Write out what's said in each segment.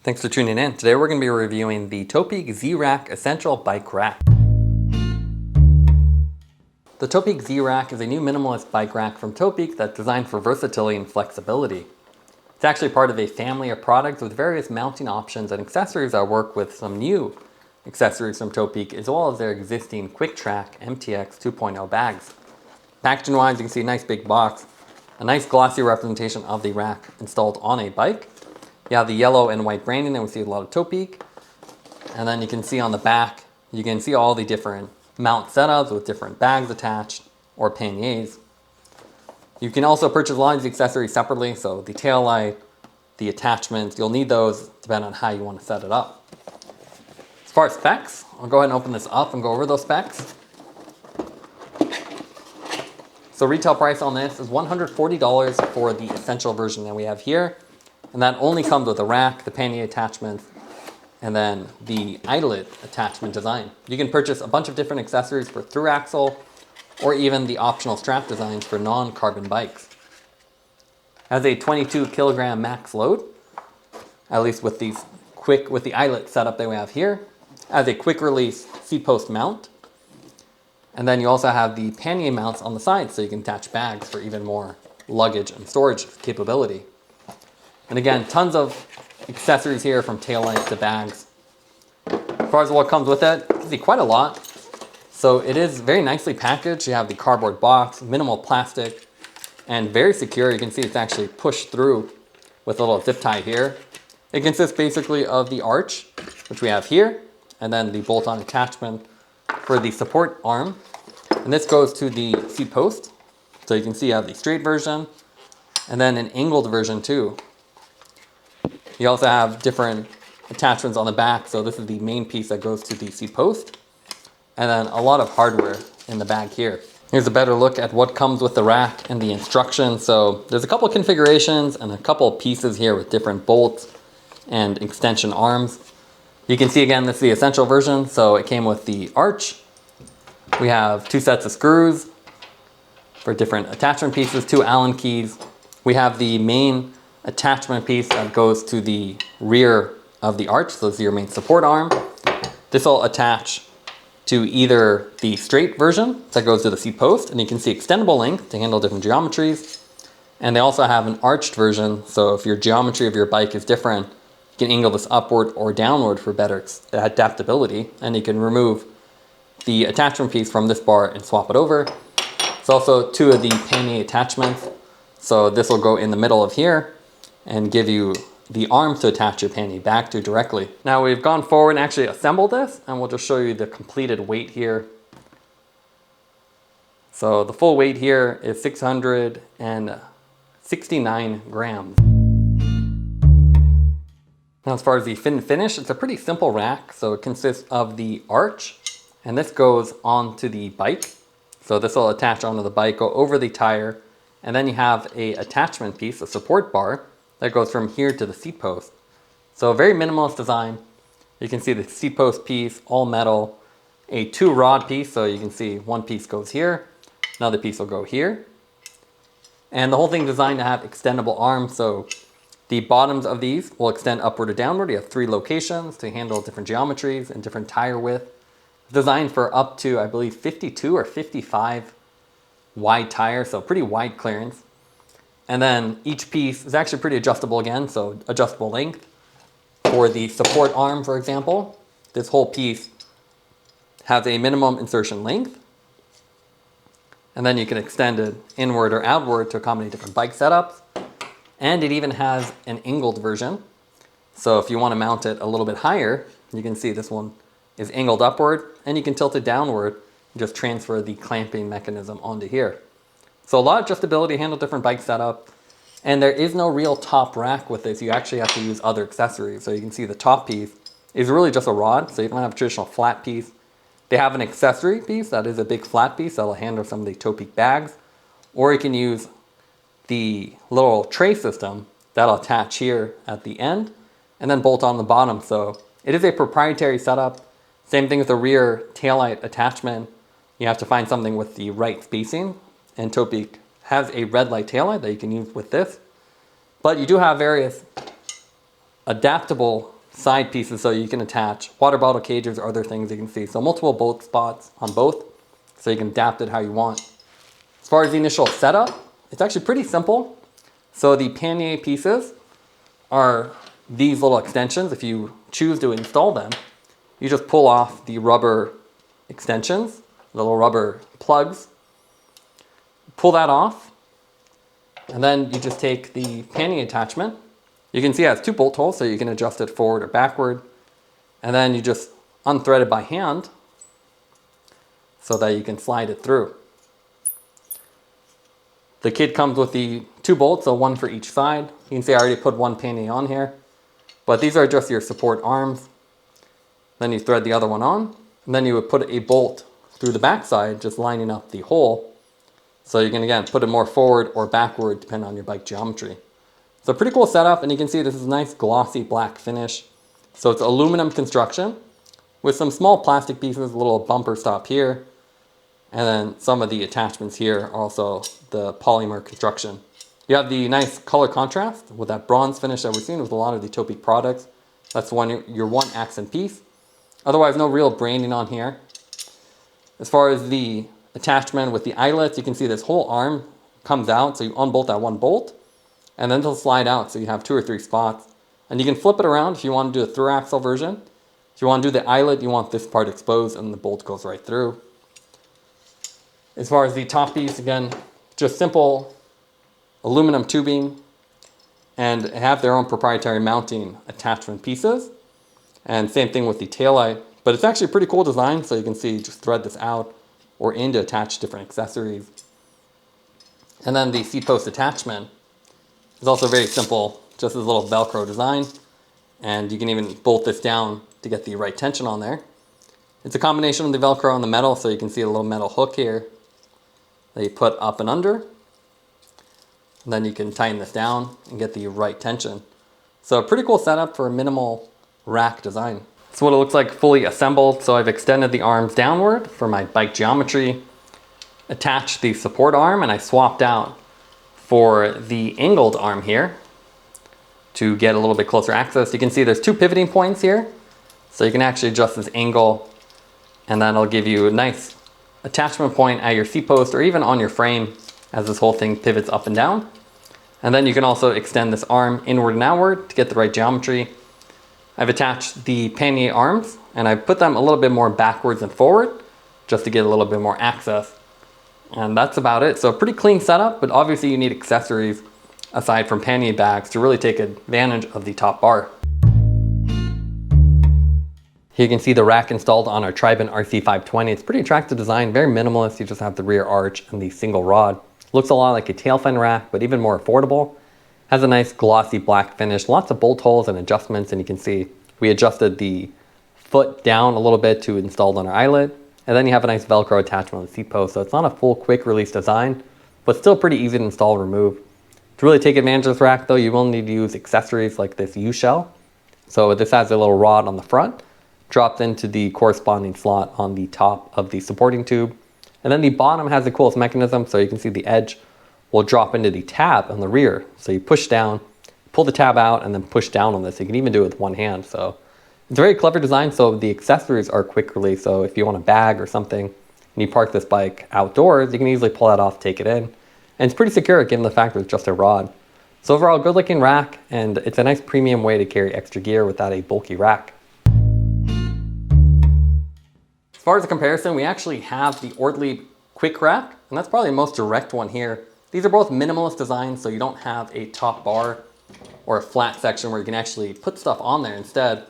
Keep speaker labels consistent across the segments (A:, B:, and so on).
A: Thanks for tuning in. Today we're going to be reviewing the Topeak ZiRAK Essential Bike Rack. The Topeak ZiRAK is a new minimalist bike rack from Topeak that's designed for versatility and flexibility. It's actually part of a family of products with various mounting options and accessories that work with some new accessories from Topeak, as well as their existing Track MTX 2.0 bags. Packaging wise, you can see a nice big box, a nice glossy representation of the rack installed on a bike. You have the yellow and white branding, and we see a lot of Topeak. And then you can see on the back, you can see all the different mount setups with different bags attached or panniers. You can also purchase a lot of these accessories separately, so the tail light, the attachments, you'll need those depending on how you want to set it up. As far as specs, I'll go ahead and open this up and go over those specs. So retail price on this is $140 for the essential version that we have here. And that only comes with a rack, the pannier attachments, and then the eyelet attachment design. You can purchase a bunch of different accessories for thru-axle or even the optional strap designs for non-carbon bikes. Has a 22 kilogram max load, at least with the eyelet setup that we have here. Has a quick release seat post mount. And then you also have the pannier mounts on the side, so you can attach bags for even more luggage and storage capability. And again, tons of accessories here, from tail lights to bags. As far as what comes with it, you can see quite a lot. So it is very nicely packaged. You have the cardboard box, minimal plastic, and very secure. You can see it's actually pushed through with a little zip tie here. It consists basically of the arch, which we have here, and then the bolt-on attachment for the support arm. And this goes to the seat post. So you can see you have the straight version and then an angled version too. You also have different attachments on the back. So this is the main piece that goes to the seat post. And then a lot of hardware in the bag here. Here's a better look at what comes with the rack and the instructions. So there's a couple of configurations and a couple of pieces here with different bolts and extension arms. You can see again, this is the essential version. So it came with the arch. We have 2 sets of screws for different attachment pieces, 2 Allen keys. We have the main attachment piece that goes to the rear of the arch. So this is your main support arm. This will attach to either the straight version that goes to the seat post, and you can see extendable length to handle different geometries. And they also have an arched version. So if your geometry of your bike is different, you can angle this upward or downward for better adaptability. And you can remove the attachment piece from this bar and swap it over. It's also 2 of the pannier attachments. So this will go in the middle of here and give you the arms to attach your pannier back to directly. Now we've gone forward and actually assembled this, and we'll just show you the completed weight here. So the full weight here is 669 grams. Now as far as the fit and finish, it's a pretty simple rack. So it consists of the arch, and this goes onto the bike. So this will attach onto the bike, go over the tire, and then you have a attachment piece, a support bar, that goes from here to the seat post. So a very minimalist design. You can see the seat post piece, all metal, a 2 rod piece. So you can see one piece goes here, another piece will go here. And the whole thing designed to have extendable arms. So the bottoms of these will extend upward or downward. You have 3 locations to handle different geometries and different tire width. Designed for up to, I believe, 52 or 55 wide tires. So pretty wide clearance. And then each piece is actually pretty adjustable again, so adjustable length. For the support arm, for example, this whole piece has a minimum insertion length. And then you can extend it inward or outward to accommodate different bike setups. And it even has an angled version. So if you want to mount it a little bit higher, you can see this one is angled upward, and you can tilt it downward and just transfer the clamping mechanism onto here. So a lot of adjustability to handle different bike setup. And there is no real top rack with this. You actually have to use other accessories. So you can see the top piece is really just a rod. So you don't have a traditional flat piece. They have an accessory piece that is a big flat piece that will handle some of the Topeak bags. Or you can use the little tray system that'll attach here at the end and then bolt on the bottom. So it is a proprietary setup. Same thing with the rear taillight attachment. You have to find something with the right spacing. And Topeak has a red light taillight that you can use with this. But you do have various adaptable side pieces so you can attach water bottle cages or other things you can see. So multiple bolt spots on both, so you can adapt it how you want. As far as the initial setup, it's actually pretty simple. So the pannier pieces are these little extensions. If you choose to install them, you just pull off the rubber extensions, the little rubber plugs, pull that off, and then you just take the pannier attachment. You can see it has 2 bolt holes, so you can adjust it forward or backward, and then you just unthread it by hand so that you can slide it through. The kit comes with the 2 bolts, so 1 for each side. You can see I already put 1 pannier on here, but these are just your support arms. Then you thread the other one on, and then you would put a bolt through the back side, just lining up the hole. So you can, again, put it more forward or backward, depending on your bike geometry. So pretty cool setup, and you can see this is a nice glossy black finish. So it's aluminum construction with some small plastic pieces, a little bumper stop here, and then some of the attachments here are also the polymer construction. You have the nice color contrast with that bronze finish that we're seeing with a lot of the Topeak products. That's your one accent piece. Otherwise, no real branding on here. As far as the attachment with the eyelets, you can see this whole arm comes out, so you unbolt that 1 bolt, and then it'll slide out, so you have 2 or 3 spots. And you can flip it around if you want to do a thru-axle version. If you want to do the eyelet, you want this part exposed, and the bolt goes right through. As far as the top piece, again, just simple aluminum tubing, and have their own proprietary mounting attachment pieces. And same thing with the taillight, but it's actually a pretty cool design, so you can see just thread this out or in to attach different accessories. And then the seat post attachment is also very simple, just this little Velcro design, and you can even bolt this down to get the right tension on there. It's a combination of the Velcro and the metal, so you can see a little metal hook here that you put up and under. And then you can tighten this down and get the right tension. So a pretty cool setup for a minimal rack design. That's what it looks like fully assembled. So I've extended the arms downward for my bike geometry, attached the support arm, and I swapped out for the angled arm here to get a little bit closer access. You can see there's 2 pivoting points here, so you can actually adjust this angle, and then it'll give you a nice attachment point at your seat post or even on your frame as this whole thing pivots up and down. And then you can also extend this arm inward and outward to get the right geometry. I've attached the pannier arms, and I put them a little bit more backwards and forward just to get a little bit more access. And that's about it. So pretty clean setup, but obviously you need accessories aside from pannier bags to really take advantage of the top bar. Here you can see the rack installed on our Triban RC520. It's pretty attractive design, very minimalist. You just have the rear arch and the single rod. Looks a lot like a Tailfin rack, but even more affordable. Has a nice glossy black finish, lots of bolt holes and adjustments, and you can see we adjusted the foot down a little bit to install on our eyelet. And then you have a nice Velcro attachment on the seat post. So it's not a full quick release design, but still pretty easy to install and remove. To really take advantage of this rack though, you will need to use accessories like this U-shell. So this has a little rod on the front, dropped into the corresponding slot on the top of the supporting tube. And then the bottom has the coolest mechanism, so you can see the edge will drop into the tab on the rear. So you push down, pull the tab out, and then push down on this. You can even do it with one hand. So it's a very clever design. So the accessories are quick release. So if you want a bag or something and you park this bike outdoors, you can easily pull that off, take it in. And it's pretty secure given the fact that it's just a rod. So overall, good looking rack, and it's a nice premium way to carry extra gear without a bulky rack. As far as the comparison, we actually have the Ortlieb Quick Rack, and that's probably the most direct one here. These are both minimalist designs, so you don't have a top bar or a flat section where you can actually put stuff on there. Instead,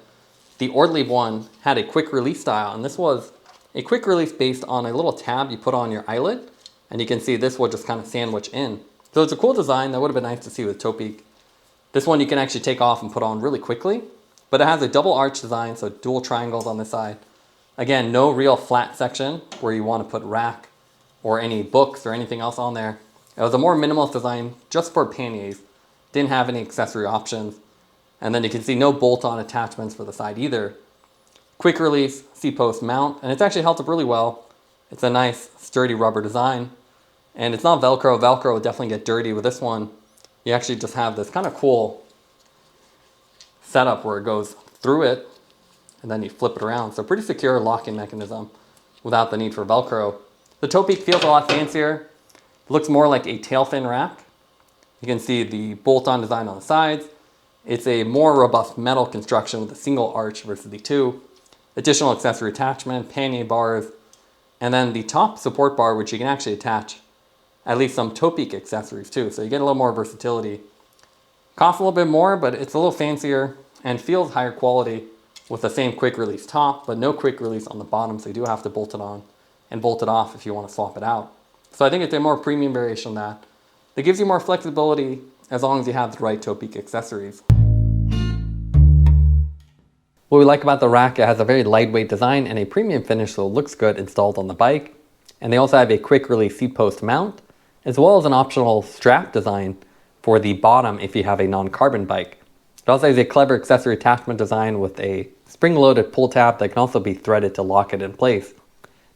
A: the Ortlieb one had a quick release style, and this was a quick release based on a little tab you put on your eyelet, and you can see this will just kind of sandwich in. So it's a cool design that would have been nice to see with Topeak. This one you can actually take off and put on really quickly, but it has a double arch design, so dual triangles on this side. Again, no real flat section where you want to put rack or any books or anything else on there. It was a more minimalist design just for panniers. Didn't have any accessory options. And then you can see no bolt-on attachments for the side either. Quick release, seat post mount, and it's actually held up really well. It's a nice sturdy rubber design. And it's not Velcro. Velcro would definitely get dirty. With this one, you actually just have this kind of cool setup where it goes through it, and then you flip it around. So pretty secure locking mechanism without the need for Velcro. The Topeak feels a lot fancier. It looks more like a Tailfin rack. You can see the bolt-on design on the sides. It's a more robust metal construction with a single arch versus the two. Additional accessory attachment, pannier bars, and then the top support bar, which you can actually attach at least some Topeak accessories too. So you get a little more versatility. Costs a little bit more, but it's a little fancier and feels higher quality with the same quick release top, but no quick release on the bottom. So you do have to bolt it on and bolt it off if you want to swap it out. So I think it's a more premium variation than that. It gives you more flexibility as long as you have the right Topeak accessories. What we like about the RAK, it has a very lightweight design and a premium finish, so it looks good installed on the bike. And they also have a quick release seat post mount, as well as an optional strap design for the bottom if you have a non-carbon bike. It also has a clever accessory attachment design with a spring-loaded pull tab that can also be threaded to lock it in place.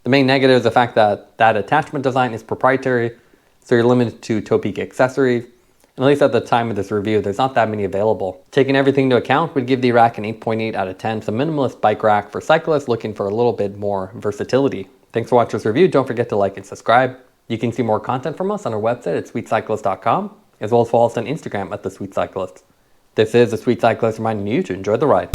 A: The main negative is the fact that that attachment design is proprietary, so you're limited to Topeak accessories. And at least at the time of this review, there's not that many available. Taking everything into account, we'd give the RAK an 8.8 out of 10. It's a minimalist bike rack for cyclists looking for a little bit more versatility. Thanks for watching this review. Don't forget to like and subscribe. You can see more content from us on our website at sweetcyclist.com, as well as follow us on Instagram at The Sweet Cyclist. This is The Sweet Cyclist reminding you to enjoy the ride.